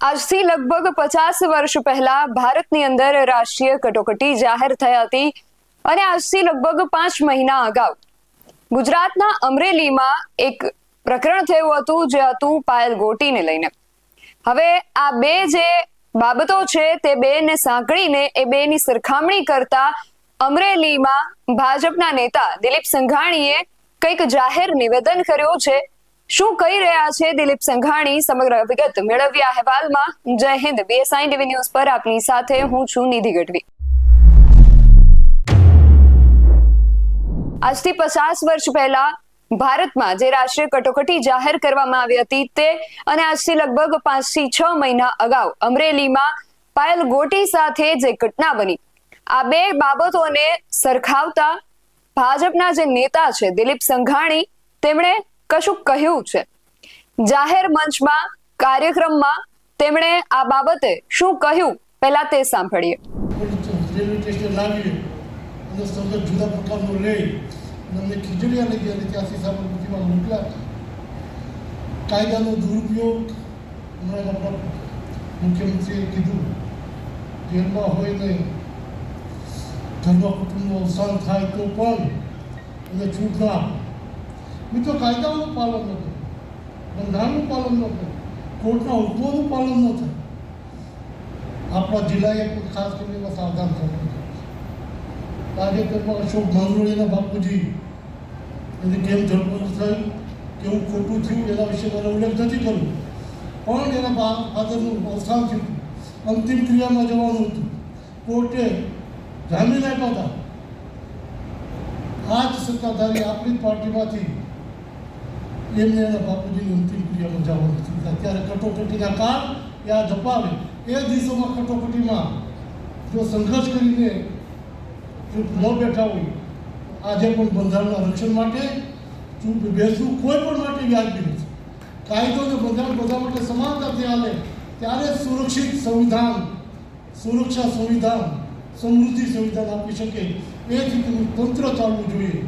આજથી લગભગ 50 વર્ષ પહેલા ભારતની અંદર રાષ્ટ્રીય કટોકટી જાહેર થઈ હતી અને આજથી લગભગ 5 મહિના અગાઉ ગુજરાતના અમરેલીમાં એક પ્રકરણ થયું હતું જે હતું પાયલ ગોટીને લઈને। હવે આ બે જે બાબતો છે તે બેને સાંકળીને એ બેની સરખામણી કરતા અમરેલીમાં ભાજપના નેતા દિલીપ સંઘાણીએ કંઈક જાહેર નિવેદન કર્યું છે। શું કહી રહ્યા છે દિલીપ સંઘાણી, સમગ્ર વિગત મેળવ્યા અહેવાલમાં। જય હિન્દ, BSI ટીવી ન્યૂઝ પર આપની સાથે હું છું નિધિ ગઢવી। આજથી 50 વર્ષ પહેલા ભારતમાં જે રાષ્ટ્રીય કટોકટી જાહેર કરવામાં આવી હતી તે અને આજથી લગભગ 5 થી 6 મહિના અગાઉ અમરેલીમાં પાયલ ગોટી સાથે જે ઘટના બની, આ બે બાબતોને સરખાવતા ભાજપના જે નેતા છે દિલીપ સંઘાણી તેમણે કશું કહ્યું છે। જાહેર મંચમાં કાર્યક્રમમાં તેમણે આ બાબતે શું કહ્યું પહેલા તે સાંભળીએ। રેલવે સ્ટેશન લાવીએ અને સૌથી જુદા પ્રકારનો લઈ અમને ખીચડીયા લઈ ગયા અને ત્યાંથી સાબરમતીમાં મોકલ્યા। કાયદાનો દુરુપયોગ હમણાં આપણા મુખ્યમંત્રીએ કીધું, જેલમાં હોય ને ઘરમાં કુટુંબનું અવસાન થાય તો પણ એને છૂટ ના આપે। મિત્રો, કાયદાઓનું પાલન ન કરે, બંધારણનું પાલન ન કરે, કોર્ટના હુકમોનું પાલન ન થાય, આપણા જિલ્લાએ ખાસ કરીને સાવધાન થવું। તાજેતરમાં અશોક માંગરોળીના બાપુજી એની કેમ ધરપકડ થઈ, કેવું ખોટું થયું એના વિશે મારે ઉલ્લેખ નથી કરવો, પણ એના ફાધરનું અવસાન થયું, અંતિમ ક્રિયામાં જવાનું હતું, કોર્ટે જામીન આપ્યા હતા। આ જ સત્તાધારી આપણી પાર્ટીમાંથી એમને એના બાપુજીની અંતિમ ક્રિયામાં જવાનું હતું। અત્યારે કટોકટીના કાળ યાદ અપાવે એ દિવસોમાં કટોકટીમાં જો સંઘર્ષ કરીને ચૂપ ન બેઠા હોય, આજે પણ બંધારણના રક્ષણ માટે ચૂપ બેસવું કોઈ પણ માટે વ્યાજબી નથી। કાયદો અને બંધારણ બધા માટે સમાનતાથી હાલે ત્યારે સુરક્ષિત સંવિધાન, સુરક્ષા સંવિધાન, સમૃદ્ધિ સંવિધાન આપી શકે એ રીતનું તંત્ર ચાલવું જોઈએ।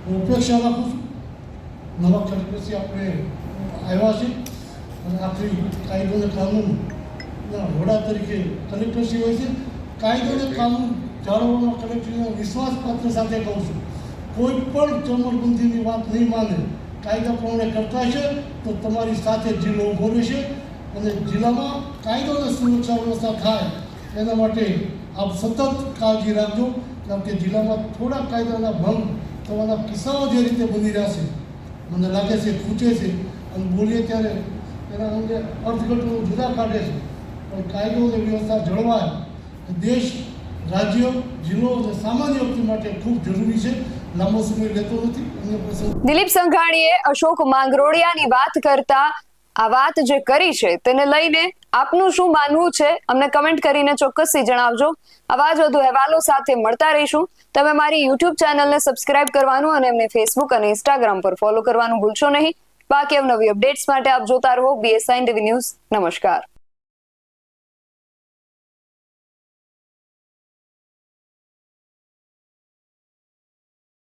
હું અપેક્ષા રાખું છું નવા કલેક્ટરશ્રી આપણે આવ્યા છે અને આખરી કાયદો અને કાનૂનના વડા તરીકે કલેક્ટરશ્રી હોય છે। કાયદો અને કાનૂન જાળવવામાં કલેક્ટરના વિશ્વાસપાત્ર સાથે કહું છું, કોઈ પણ ચમરબંધીની વાત નહીં માને, કાયદા પ્રમાણે કરતા છે તો તમારી સાથે જિલ્લો ઊભો રહેશે અને જિલ્લામાં કાયદો અને સુરક્ષા વ્યવસ્થા થાય એના માટે આપ સતત કાળજી રાખજો, કારણ કે જિલ્લામાં થોડા કાયદાના ભંગ થવાના કિસ્સાઓ જે રીતે બની રહ્યા છે મને લાગે છે ખૂચે છે અને બોલીએ ત્યારે એના અંગે અર્થઘટનો જુદા કાઢે છે, પણ કાયદો અને વ્યવસ્થા જળવાય દેશ, રાજ્ય, જિલ્લો અને સામાન્ય વ્યક્તિ માટે ખૂબ જરૂરી છે। લાંબો સમય લેતો નથી। દિલીપ સંઘાણીએ અશોક માંગરોળિયાની વાત કરતા આ વાત જે કરી છે તેને લઈને આપનું શું માનવું છે અમને કમેન્ટ કરીને ચોક્કસથી જણાવજો। આવા જ વધુ અહેવાલો સાથે મળતા રહીશું। તમે મારી YouTube ચેનલને સબસ્ક્રાઇબ કરવાનું અને એમને Facebook અને Instagram પર ફોલો કરવાનું ભૂલશો નહીં। બાકી અવનવી અપડેટ્સ માટે આપ જોતા રહો BSI ટીવી ન્યૂઝ। નમસ્કાર।